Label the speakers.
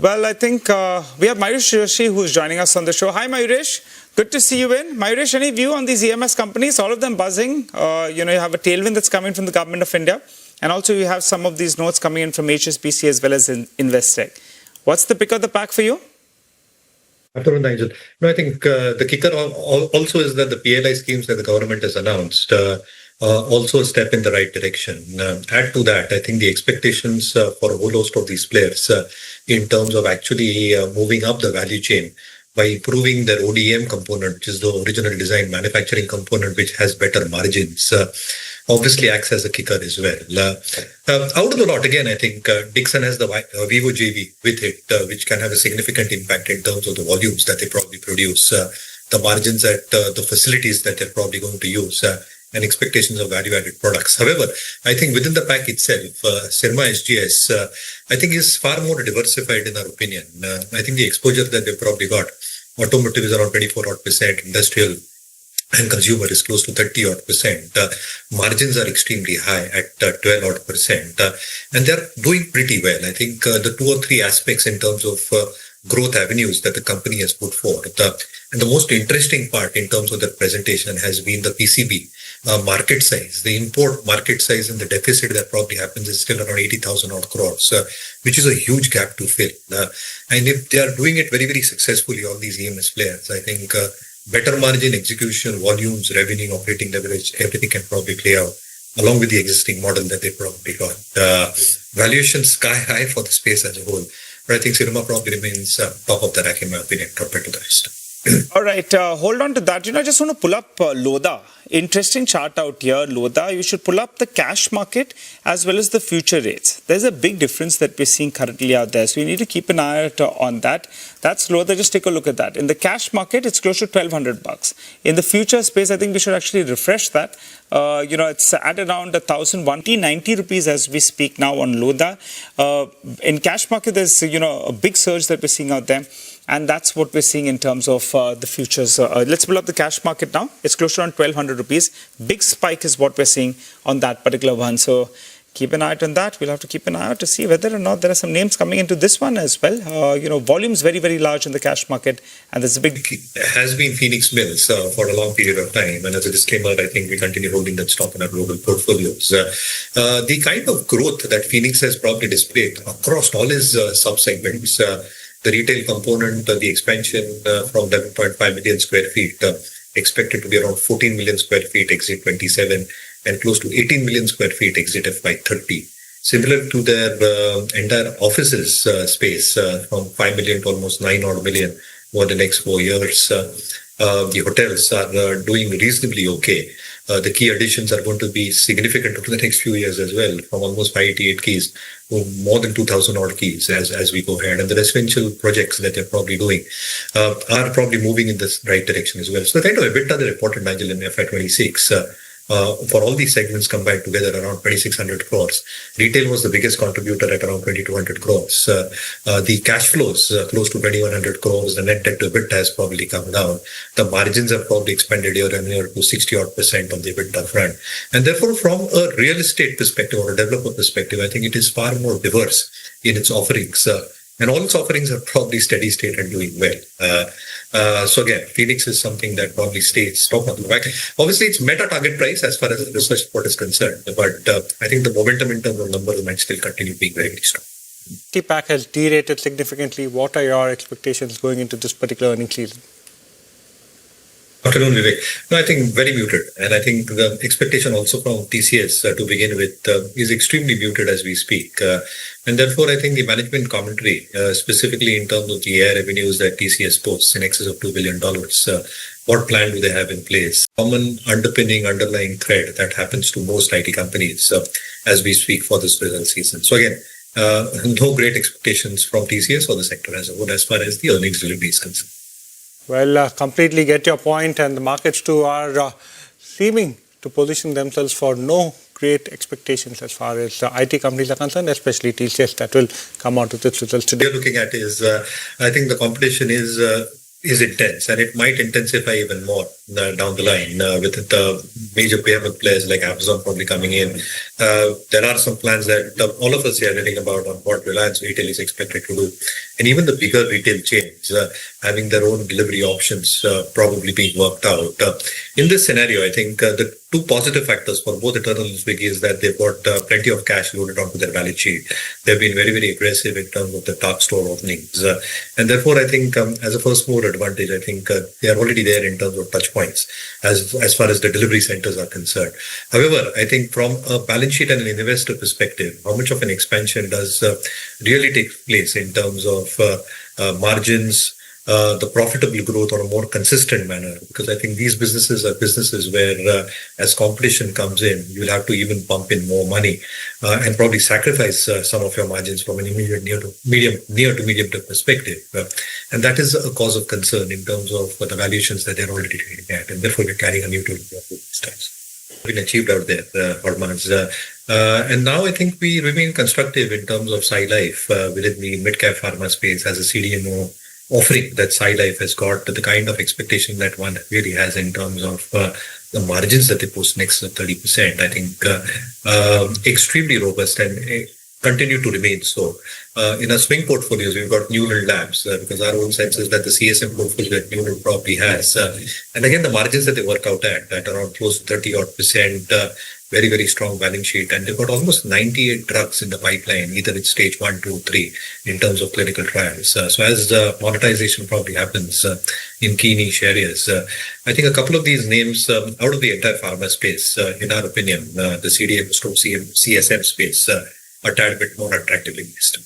Speaker 1: Well, I think we have Mayuresh Joshi who's joining us on the show. Hi, Mayuresh. Good to see you in. Mayuresh, any view on these EMS companies? All of them buzzing. You have a tailwind that's coming from the government of India. And also you have some of these notes coming in from HSBC as well as Investec. What's the pick of the pack for you?
Speaker 2: Afternoon, Nigel. No, I think the kicker also is that the PLI schemes that the government has announced also a step in the right direction. Add to that, I think the expectations for a whole host of these players in terms of actually moving up the value chain by improving their ODM component, which is the original design manufacturing component, which has better margins, obviously acts as a kicker as well. Out of the lot, again, I think Dixon has the Vivo JV with it, which can have a significant impact in terms of the volumes that they probably produce, the margins at the facilities that they're probably going to use, and expectations of value-added products. However, I think within the pack itself, SYRMA SGS, I think is far more diversified in our opinion. I think the exposure that they've probably got, automotive is around 24%, industrial and consumer is close to 30%. Margins are extremely high at 12%. And they're doing pretty well. I think the two or three aspects in terms of growth avenues that the company has put forth. And the most interesting part in terms of the presentation has been the PCB market size. The import market size and the deficit that probably happens is still around 80,000 odd crores, which is a huge gap to fill. And if they are doing it very, very successfully, all these EMS players, I think better margin, execution, volumes, revenue, operating leverage, everything can probably play out along with the existing model that they probably got. Valuation sky high for the space as a whole. But I think SYRMA probably remains top of the rack in my opinion compared to the rest.
Speaker 1: All right, hold on to that. I just want to pull up Lodha. Interesting chart out here. Lodha, you should pull up the cash market as well as the future rates. There's a big difference that we're seeing currently out there. So you need to keep an eye out on that. That's Lodha. Just take a look at that. In the cash market, it's close to $1,200. In the future space, I think we should actually refresh that. It's at around 1,190 rupees as we speak now on Lodha. In cash market, there's, a big surge that we're seeing out there. And that's what we're seeing in terms of the futures. Let's pull up the cash market now. It's close to around 1,200 rupees. Big spike is what we're seeing on that particular one. So keep an eye out on that. We'll have to keep an eye out to see whether or not there are some names coming into this one as well. Volumes very, very large in the cash market. And there's a big...
Speaker 2: It has been Phoenix Mills for a long period of time. And as a disclaimer, I think we continue holding that stock in our global portfolios. The kind of growth that Phoenix has probably displayed across all its sub-segments, the retail component, the expansion from 11.5 million square feet, expected to be around 14 million square feet exit 27 and close to 18 million square feet exit FY30. Similar to their entire offices space from 5 million to almost 9 odd million over the next 4 years. The hotels are doing reasonably okay. The key additions are going to be significant over the next few years as well, from almost 588 keys to more than 2,000 odd keys as we go ahead. And the residential projects that they're probably doing are probably moving in this right direction as well. So the kind of EBITDA they reported, Nigel, in FY26, for all these segments combined together, around 2,600 crores. Retail was the biggest contributor at around 2,200 crores. The cash flows close to 2,100 crores. The net debt to EBITDA has probably come down. The margins have probably expanded year on year to 60% on the EBITDA front. And therefore, from a real estate perspective or a developer perspective, I think it is far more diverse in its offerings. And all its offerings are probably steady state and doing well. So again, Phoenix is something that probably stays top of the pack. Obviously, it's meta target price as far as the research report is concerned. But I think the momentum in terms of numbers might still continue being very, very strong.
Speaker 3: The pack has derated significantly. What are your expectations going into this particular earnings season?
Speaker 2: Afternoon, Vivek. No, I think very muted. And I think the expectation also from TCS to begin with is extremely muted as we speak. And therefore, I think the management commentary, specifically in terms of the air revenues that TCS posts in excess of $2 billion, what plan do they have in place? Common underlying thread that happens to most IT companies as we speak for this result season. So again, no great expectations from TCS or the sector as a whole as far as the earnings delivery is concerned.
Speaker 3: Well, completely get your point, and the markets too are seeming to position themselves for no great expectations as far as IT companies are concerned, especially TCS that will come out with its results today.
Speaker 2: What you're looking at is, I think the competition is intense, and it might intensify even more down the line with the major payment players like Amazon probably coming in. There are some plans that all of us are reading about on what Reliance Retail is expected to do. And even the bigger retail chains having their own delivery options probably being worked out. In this scenario, I think the two positive factors for both Eternal and Swiggy is that they've got plenty of cash loaded onto their balance sheet. They've been very, very aggressive in terms of the dark store openings. And therefore, I think as a first mover advantage, I think they are already there in terms of touch points as far as the delivery centers are concerned. However, I think from a balance sheet and an investor perspective, how much of an expansion does really take place in terms of margins, the profitable growth on a more consistent manner? Because I think these businesses are businesses where as competition comes in, you will have to even pump in more money and probably sacrifice some of your margins from an immediate near to medium term perspective. And that is a cause of concern in terms of the valuations that they're already trading at. And therefore, we're carrying a neutral view of these times. Been achieved out there, Hormaz. And now I think we remain constructive in terms of SciLife within the mid-cap pharma space as a CDMO offering that SciLife has got, the kind of expectation that one really has in terms of the margins that they post next to 30%. I think extremely robust and continue to remain so. In our swing portfolios, we've got Newland Labs because our own sense is that the CSM portfolio that Newland probably has. And again, the margins that they work out at around close to 30% very, very strong balance sheet. And they've got almost 98 drugs in the pipeline, either in stage 1, 2, 3 in terms of clinical trials. So as monetization probably happens in key niche areas, I think a couple of these names out of the entire pharma space, in our opinion, the CDM stroke CSM space, a tad bit more attractively listed.